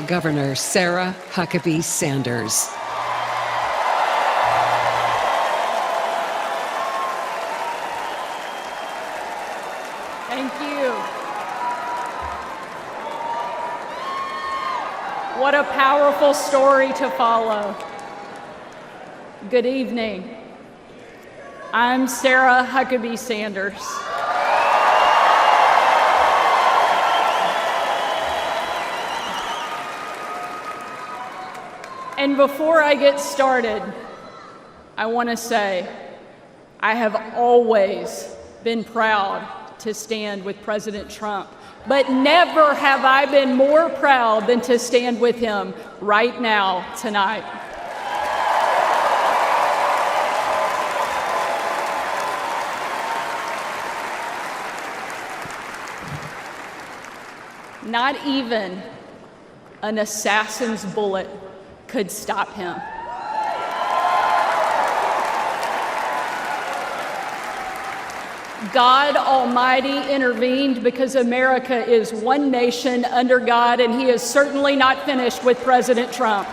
Governor Sarah Huckabee-Sanders. Thank you. What a powerful story to follow. Good evening. I'm Sarah Huckabee-Sanders. And before I get started, I want to say I have always been proud to stand with President Trump, but never have I been more proud than to stand with him right now, tonight. Not even an assassin's bullet could stop him. God Almighty intervened because America is one nation under God, and He is certainly not finished with President Trump.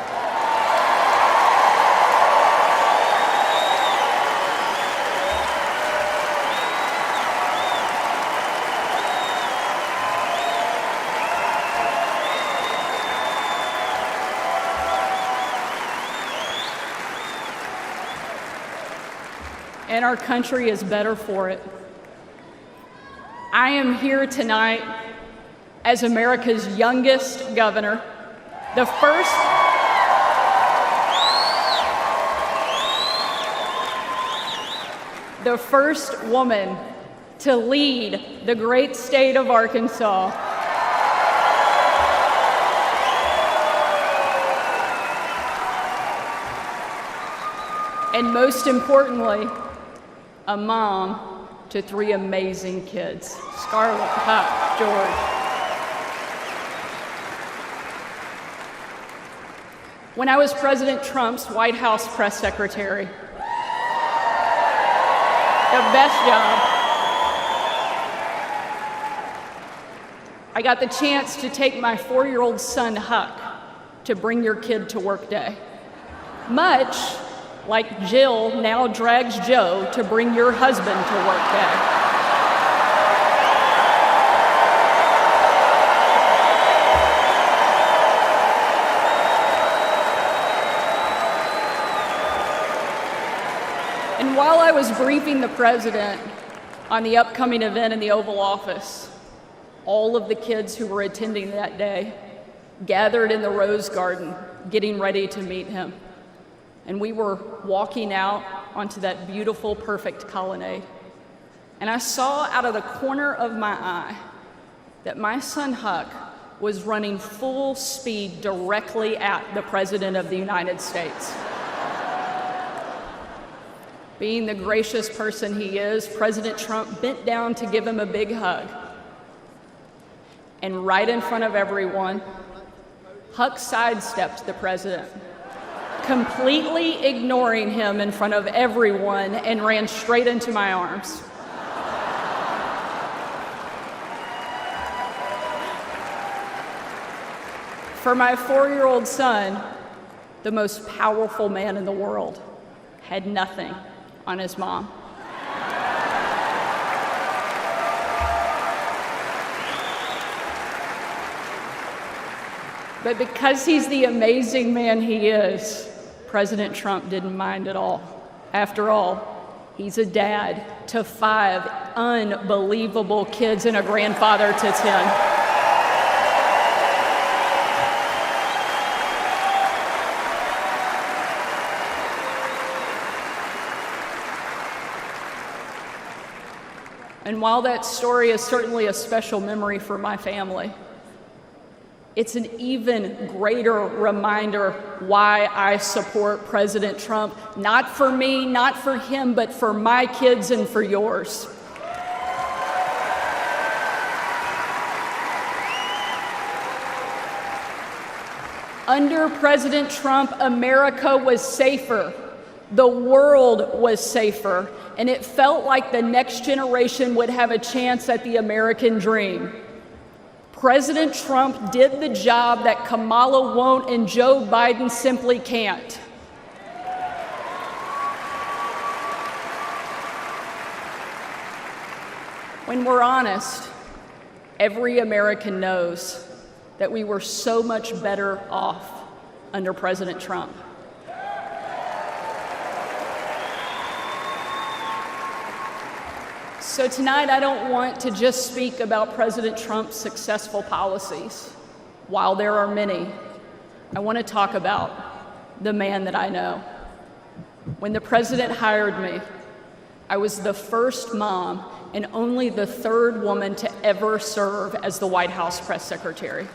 And our country is better for it. I am here tonight as America's youngest governor, the first woman to lead the great state of Arkansas. And most importantly, a mom to 3 amazing kids, Scarlett, Huck, George. When I was President Trump's White House press secretary, the best job, I got the chance to take my 4-year-old son, Huck, to Bring Your Kid to Work Day. Much like Jill now drags Joe to Bring Your Husband to Work Day. And while I was briefing the president on the upcoming event in the Oval Office, all of the kids who were attending that day gathered in the Rose Garden, getting ready to meet him. And we were walking out onto that beautiful, perfect colonnade. And I saw out of the corner of my eye that my son Huck was running full speed directly at the President of the United States. Being the gracious person he is, President Trump bent down to give him a big hug. And right in front of everyone, Huck sidestepped the president, completely ignoring him in front of everyone, and ran straight into my arms. For my 4-year-old son, the most powerful man in the world had nothing on his mom. But because he's the amazing man he is, President Trump didn't mind at all. After all, he's a dad to 5 unbelievable kids and a grandfather to 10. And while that story is certainly a special memory for my family, it's an even greater reminder why I support President Trump, not for me, not for him, but for my kids and for yours. Under President Trump, America was safer, the world was safer, and it felt like the next generation would have a chance at the American dream. President Trump did the job that Kamala won't and Joe Biden simply can't. When we're honest, every American knows that we were so much better off under President Trump. So tonight, I don't want to just speak about President Trump's successful policies. While there are many, I want to talk about the man that I know. When the president hired me, I was the first mom and only the third woman to ever serve as the White House press secretary.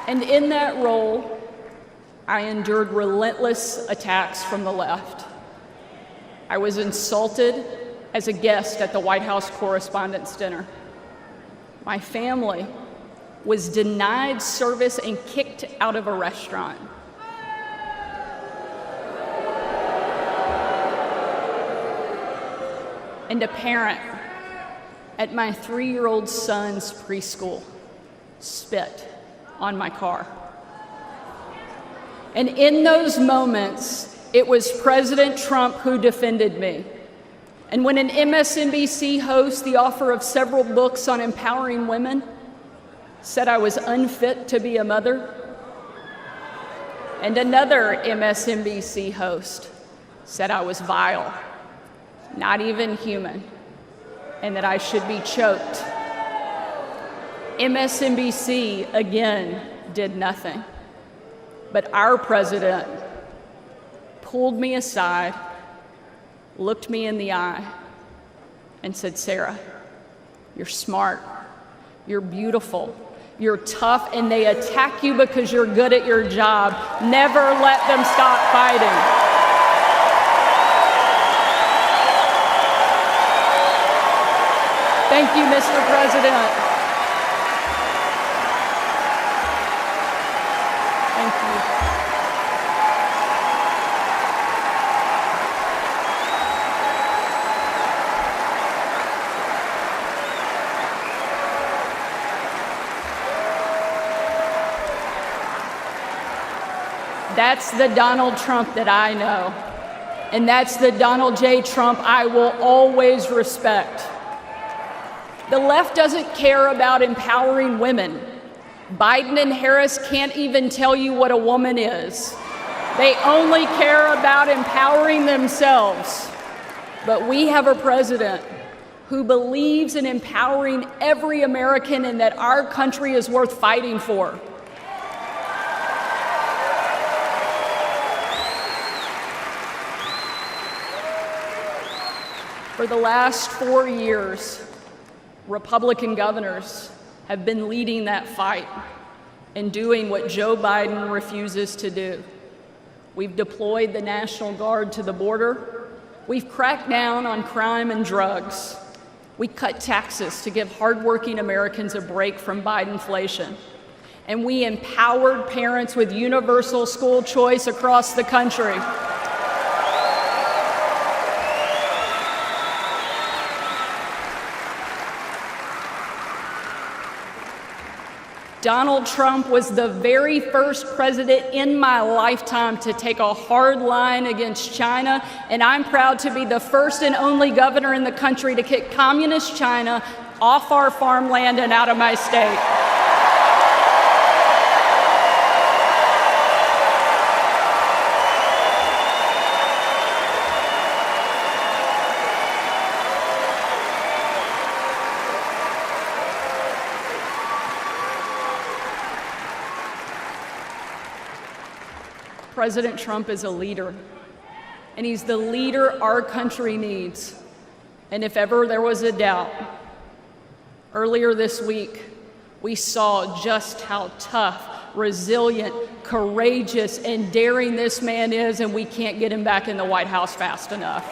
And in that role, I endured relentless attacks from the left. I was insulted as a guest at the White House Correspondents' Dinner. My family was denied service and kicked out of a restaurant. And a parent at my 3-year-old son's preschool spit on my car. And in those moments, it was President Trump who defended me. And when an MSNBC host, the author of several books on empowering women, said I was unfit to be a mother, and another MSNBC host said I was vile, not even human, and that I should be choked, MSNBC again did nothing. But our president pulled me aside, looked me in the eye, and said, "Sarah, you're smart, you're beautiful, you're tough, and they attack you because you're good at your job. Never let them stop fighting." Thank you, Mr. President. Thank you. That's the Donald Trump that I know, and that's the Donald J. Trump I will always respect. The left doesn't care about empowering women. Biden and Harris can't even tell you what a woman is. They only care about empowering themselves. But we have a president who believes in empowering every American and that our country is worth fighting for. For the last 4 years, Republican governors have been leading that fight and doing what Joe Biden refuses to do. We've deployed the National Guard to the border. We've cracked down on crime and drugs. We cut taxes to give hardworking Americans a break from Bidenflation. And we empowered parents with universal school choice across the country. Donald Trump was the very first president in my lifetime to take a hard line against China, and I'm proud to be the first and only governor in the country to kick communist China off our farmland and out of my state. President Trump is a leader, and he's the leader our country needs. And if ever there was a doubt, earlier this week, we saw just how tough, resilient, courageous, and daring this man is, and we can't get him back in the White House fast enough.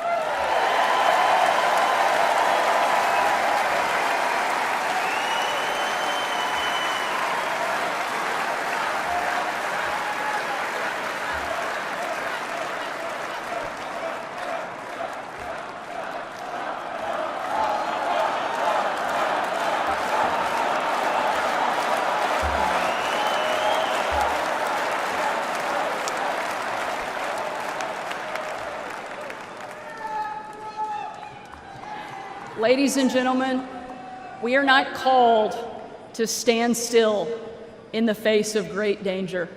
Ladies and gentlemen, we are not called to stand still in the face of great danger.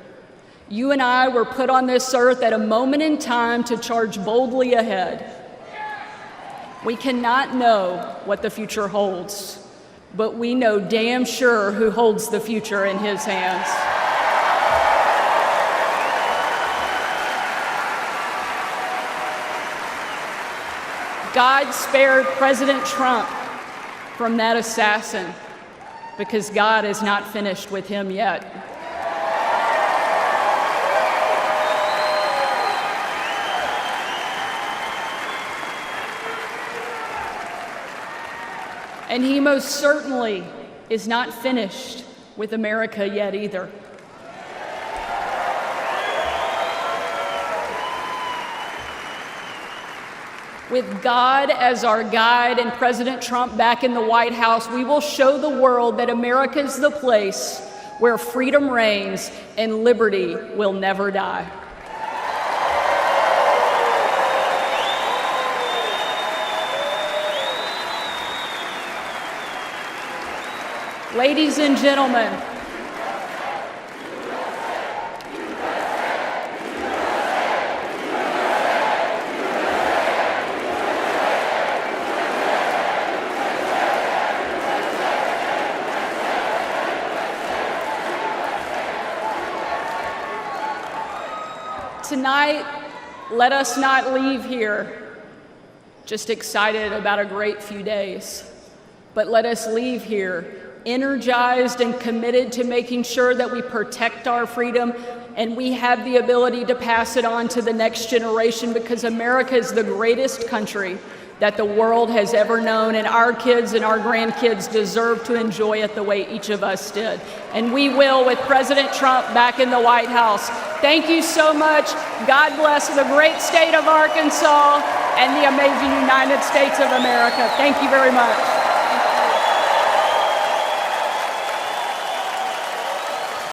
You and I were put on this earth at a moment in time to charge boldly ahead. We cannot know what the future holds, but we know damn sure who holds the future in his hands. God spared President Trump from that assassin because God is not finished with him yet. And he most certainly is not finished with America yet either. With God as our guide and President Trump back in the White House, we will show the world that America is the place where freedom reigns and liberty will never die. Ladies and gentlemen, tonight, let us not leave here just excited about a great few days, but let us leave here energized and committed to making sure that we protect our freedom and we have the ability to pass it on to the next generation, because America is the greatest country that the world has ever known, and our kids and our grandkids deserve to enjoy it the way each of us did. And we will with President Trump back in the White House. Thank you so much. God bless the great state of Arkansas and the amazing United States of America. Thank you very much.